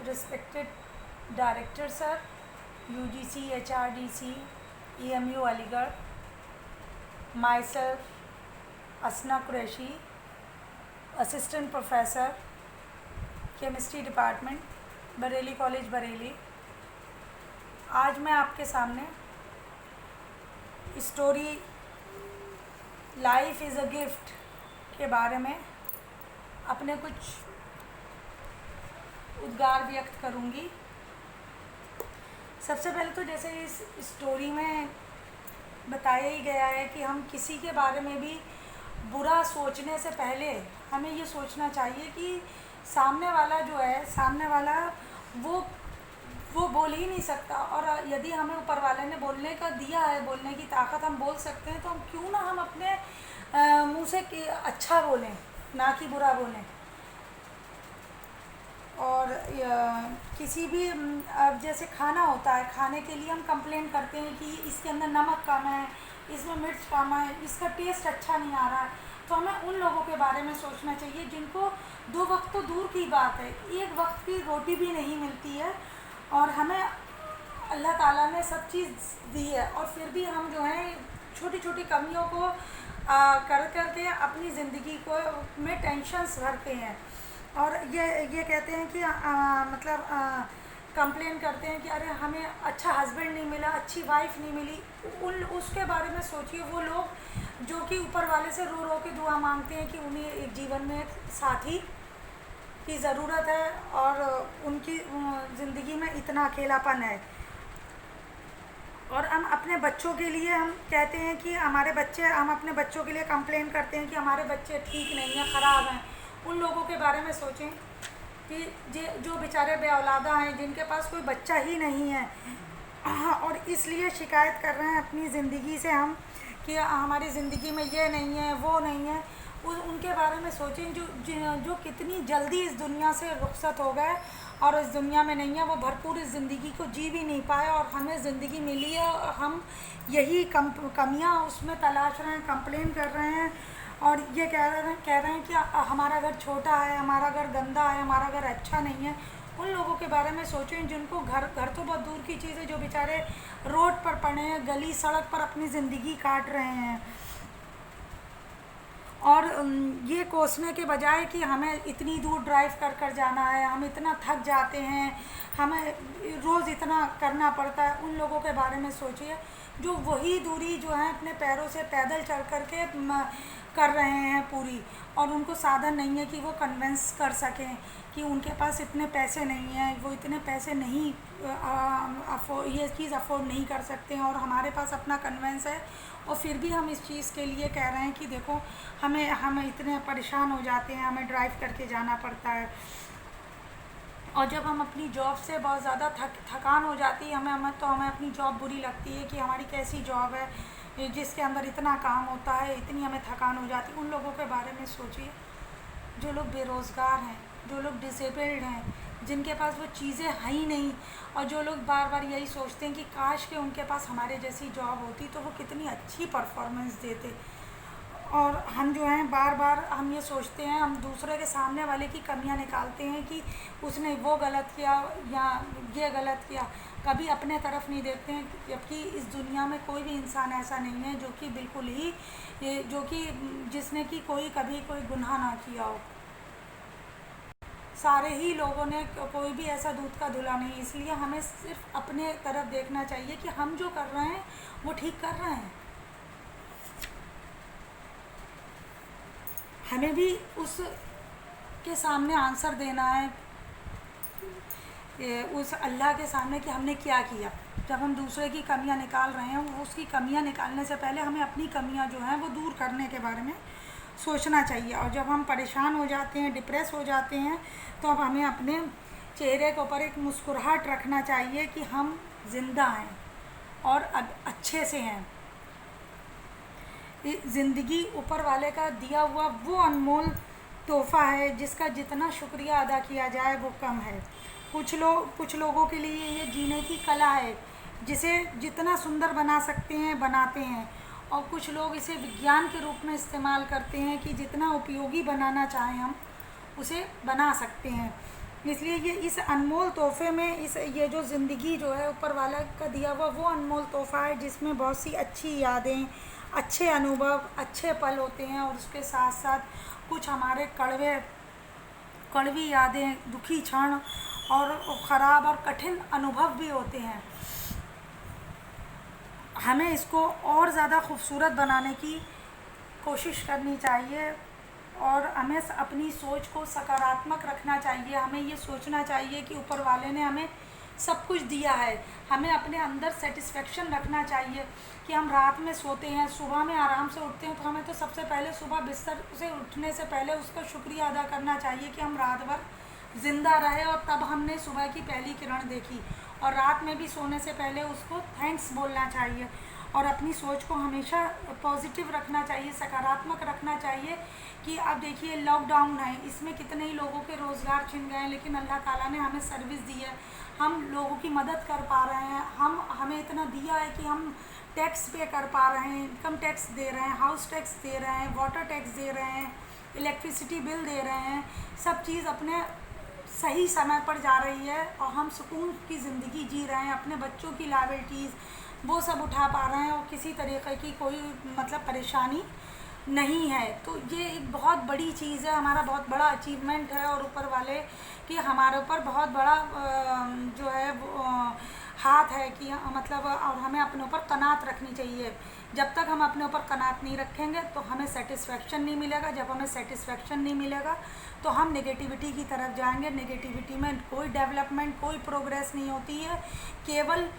respected Director Sir, UGC, HRDC, EMU Aligarh, myself, Asna Qureshi, Assistant Professor, Chemistry Department, Bareilly college Bareilly. आज मैं आपके सामने story life is a gift के बारे में अपने कुछ उद्गार व्यक्त करूंगी। सबसे पहले तो जैसे इस स्टोरी में बताया ही गया है कि हम किसी के बारे में भी बुरा सोचने से पहले हमें ये सोचना चाहिए कि सामने वाला जो है, सामने वाला वो बोल ही नहीं सकता, और यदि हमें ऊपर वाले ने बोलने का दिया है, बोलने की ताकत, हम बोल सकते हैं, तो हम क्यों ना हम अपने मुंह से अच्छा बोलें, ना कि बुरा बोलें। और किसी भी अब जैसे खाना होता है, खाने के लिए हम कंप्लेंट करते हैं कि इसके अंदर नमक कम है, इसमें मिर्च कम है, इसका टेस्ट अच्छा नहीं आ रहा है, तो हमें उन लोगों के बारे में सोचना चाहिए जिनको 2 वक्त तो दूर की बात है, 1 वक्त की रोटी भी नहीं मिलती है, और हमें अल्लाह ताला ने सब चीज़ दी है, और फिर भी हम जो है छोटी छोटी कमियों को कर करके अपनी ज़िंदगी को में टेंशन्स भरते हैं, और ये कहते हैं कि कंप्लेन करते हैं कि अरे हमें अच्छा हस्बैंड नहीं मिला, अच्छी वाइफ नहीं मिली। उसके बारे में सोचिए, वो लोग जो कि ऊपर वाले से रो रो के दुआ मांगते हैं कि उन्हें एक जीवन में एक साथी की ज़रूरत है, और उनकी ज़िंदगी में इतना अकेलापन है। और हम अपने बच्चों के लिए हम कहते हैं कि हम अपने बच्चों के लिए कंप्लेन करते हैं कि हमारे बच्चे ठीक नहीं हैं, ख़राब हैं। उन लोगों के बारे में सोचें कि जो बेचारे बेऔलादा हैं, जिनके पास कोई बच्चा ही नहीं है, और इसलिए शिकायत कर रहे हैं अपनी ज़िंदगी से हम कि हमारी ज़िंदगी में ये नहीं है, वो नहीं है। उनके बारे में सोचें जो कितनी जल्दी इस दुनिया से रुखसत हो गए और इस दुनिया में नहीं है, वो भरपूर इस ज़िंदगी को जी भी नहीं पाए, और हमें ज़िंदगी मिली है और हम यही कमियां उसमें तलाश रहे हैं, कंप्लेन कर रहे हैं, और ये कह रहे हैं कि हमारा घर छोटा है, हमारा घर गंदा है, हमारा घर अच्छा नहीं है। उन लोगों के बारे में सोचें जिनको घर तो बहुत दूर की चीज़ है, जो बेचारे रोड पर पड़े हैं, गली सड़क पर अपनी ज़िंदगी काट रहे हैं, और ये कोसने के बजाय कि हमें इतनी दूर ड्राइव कर जाना है, हम इतना थक जाते हैं, हमें रोज़ इतना करना पड़ता है। उन लोगों के बारे में सोचिए जो वही दूरी जो है अपने पैरों से पैदल चल कर के कर रहे हैं पूरी, और उनको साधन नहीं है कि वो कन्विंस कर सकें कि उनके पास इतने पैसे नहीं हैं, वो इतने पैसे नहीं ये चीज़ अफोर्ड नहीं कर सकते हैं, और हमारे पास अपना कन्वेंस है, और फिर भी हम इस चीज़ के लिए कह रहे हैं कि देखो हमें इतने परेशान हो जाते हैं, हमें ड्राइव करके जाना पड़ता है। और जब हम अपनी जॉब से बहुत ज़्यादा थकान हो जाती है हमें अपनी जॉब बुरी लगती है कि हमारी कैसी जॉब है जिसके अंदर इतना काम होता है, इतनी हमें थकान हो जाती है। उन लोगों के बारे में सोचिए जो लोग बेरोज़गार हैं, जो लोग डिसेबल्ड हैं, जिनके पास वो चीज़ें हैं ही नहीं, और जो लोग बार बार यही सोचते हैं कि काश के उनके पास हमारे जैसी जॉब होती तो वो कितनी अच्छी परफॉर्मेंस देते। और हम जो हैं बार बार हम ये सोचते हैं, हम दूसरे के सामने वाले की कमियां निकालते हैं कि उसने वो गलत किया या ये गलत किया, कभी अपने तरफ नहीं देखते हैं। जबकि इस दुनिया में कोई भी इंसान ऐसा नहीं है जो कि बिल्कुल ही जिसने कि कभी कोई गुनाह ना किया हो। सारे ही लोगों ने, कोई भी ऐसा दूध का धुला नहीं। इसलिए हमें सिर्फ अपने तरफ देखना चाहिए कि हम जो कर रहे हैं वो ठीक कर रहे हैं। हमें भी उस के सामने आंसर देना है, उस अल्लाह के सामने कि हमने क्या किया। जब हम दूसरे की कमियां निकाल रहे हैं, उसकी कमियां निकालने से पहले हमें अपनी कमियां जो हैं वो दूर करने के बारे में सोचना चाहिए। और जब हम परेशान हो जाते हैं, डिप्रेस हो जाते हैं, तो अब हमें अपने चेहरे के ऊपर एक मुस्कुराहट रखना चाहिए कि हम ज़िंदा हैं और अब अच्छे से हैं। ज़िंदगी ऊपर वाले का दिया हुआ वो अनमोल तोहफ़ा है जिसका जितना शुक्रिया अदा किया जाए वो कम है। कुछ लोगों के लिए ये जीने की कला है जिसे जितना सुंदर बना सकते हैं बनाते हैं, और कुछ लोग इसे विज्ञान के रूप में इस्तेमाल करते हैं कि जितना उपयोगी बनाना चाहें हम उसे बना सकते हैं। इसलिए ये इस अनमोल तोहफे में ये जो ज़िंदगी जो है ऊपर वाला का दिया हुआ वो अनमोल तोहफ़ा है, जिसमें बहुत सी अच्छी यादें, अच्छे अनुभव, अच्छे पल होते हैं, और उसके साथ साथ कुछ हमारे कड़वी यादें, दुखी क्षण और ख़राब और कठिन अनुभव भी होते हैं। हमें इसको और ज़्यादा खूबसूरत बनाने की कोशिश करनी चाहिए, और हमें अपनी सोच को सकारात्मक रखना चाहिए। हमें ये सोचना चाहिए कि ऊपर वाले ने हमें सब कुछ दिया है। हमें अपने अंदर सेटिस्फेक्शन रखना चाहिए कि हम रात में सोते हैं, सुबह में आराम से उठते हैं, तो हमें तो सबसे पहले सुबह बिस्तर से उठने से पहले उसका शुक्रिया अदा करना चाहिए कि हम रात भर ज़िंदा रहे और तब हमने सुबह की पहली किरण देखी। और रात में भी सोने से पहले उसको थैंक्स बोलना चाहिए, और अपनी सोच को हमेशा पॉजिटिव रखना चाहिए, सकारात्मक रखना चाहिए। कि अब देखिए लॉकडाउन है, इसमें कितने ही लोगों के रोज़गार छिन गए हैं, लेकिन अल्लाह ताला ने हमें सर्विस दी है, हम लोगों की मदद कर पा रहे हैं। हमें इतना दिया है कि हम टैक्स पे कर पा रहे हैं, इनकम टैक्स दे रहे हैं, हाउस टैक्स दे रहे हैं, वाटर टैक्स दे रहे हैं, इलेक्ट्रिसिटी बिल दे रहे हैं। सब चीज़ अपने सही समय पर जा रही है, और हम सुकून की ज़िंदगी जी रहे हैं। अपने बच्चों की लायबिलिटीज़ वो सब उठा पा रहे हैं, और किसी तरीक़े की कोई परेशानी नहीं है। तो ये एक बहुत बड़ी चीज़ है, हमारा बहुत बड़ा अचीवमेंट है, और ऊपर वाले कि हमारे ऊपर बहुत बड़ा जो है हाथ है कि और हमें अपने ऊपर कनात रखनी चाहिए। जब तक हम अपने ऊपर कनात नहीं रखेंगे तो हमें सेटिस्फेक्शन नहीं मिलेगा। जब हमें सेटिस्फेक्शन नहीं मिलेगा तो हम नेगेटिविटी की तरफ जाएंगे। नेगेटिविटी में कोई डेवलपमेंट, कोई प्रोग्रेस नहीं होती है, केवल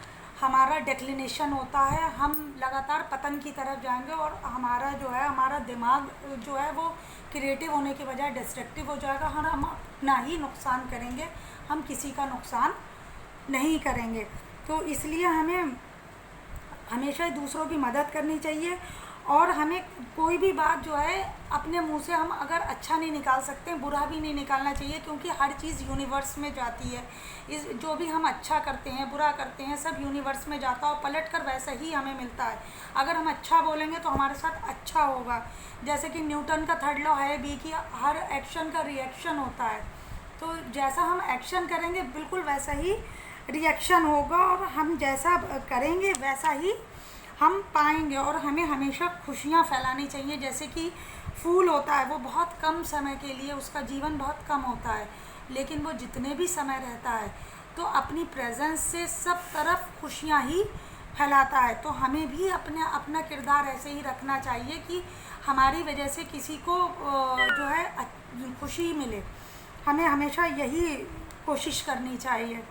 हमारा डिक्लिनेशन होता है। हम लगातार पतन की तरफ जाएंगे, और हमारा दिमाग जो है वो क्रिएटिव होने के बजाय डिस्ट्रक्टिव हो जाएगा। हम अपना ही नुकसान करेंगे, हम किसी का नुकसान नहीं करेंगे। तो इसलिए हमें हमेशा दूसरों की मदद करनी चाहिए, और हमें कोई भी बात जो है अपने मुंह से हम अगर अच्छा नहीं निकाल सकते, बुरा भी नहीं निकालना चाहिए, क्योंकि हर चीज़ यूनिवर्स में जाती है। जो भी हम अच्छा करते हैं, बुरा करते हैं, सब यूनिवर्स में जाता है, और पलट कर वैसा ही हमें मिलता है। अगर हम अच्छा बोलेंगे तो हमारे साथ अच्छा होगा। जैसे कि न्यूटन का थर्ड लॉ है भी कि हर एक्शन का रिएक्शन होता है। तो जैसा हम एक्शन करेंगे बिल्कुल वैसा ही रिएक्शन होगा, और हम जैसा करेंगे वैसा ही हम पाएंगे। और हमें हमेशा खुशियाँ फैलानी चाहिए। जैसे कि फूल होता है, वो बहुत कम समय के लिए, उसका जीवन बहुत कम होता है, लेकिन वो जितने भी समय रहता है तो अपनी प्रेजेंस से सब तरफ खुशियाँ ही फैलाता है। तो हमें भी अपना किरदार ऐसे ही रखना चाहिए कि हमारी वजह से किसी को जो है खुशी मिले। हमें हमेशा यही कोशिश करनी चाहिए।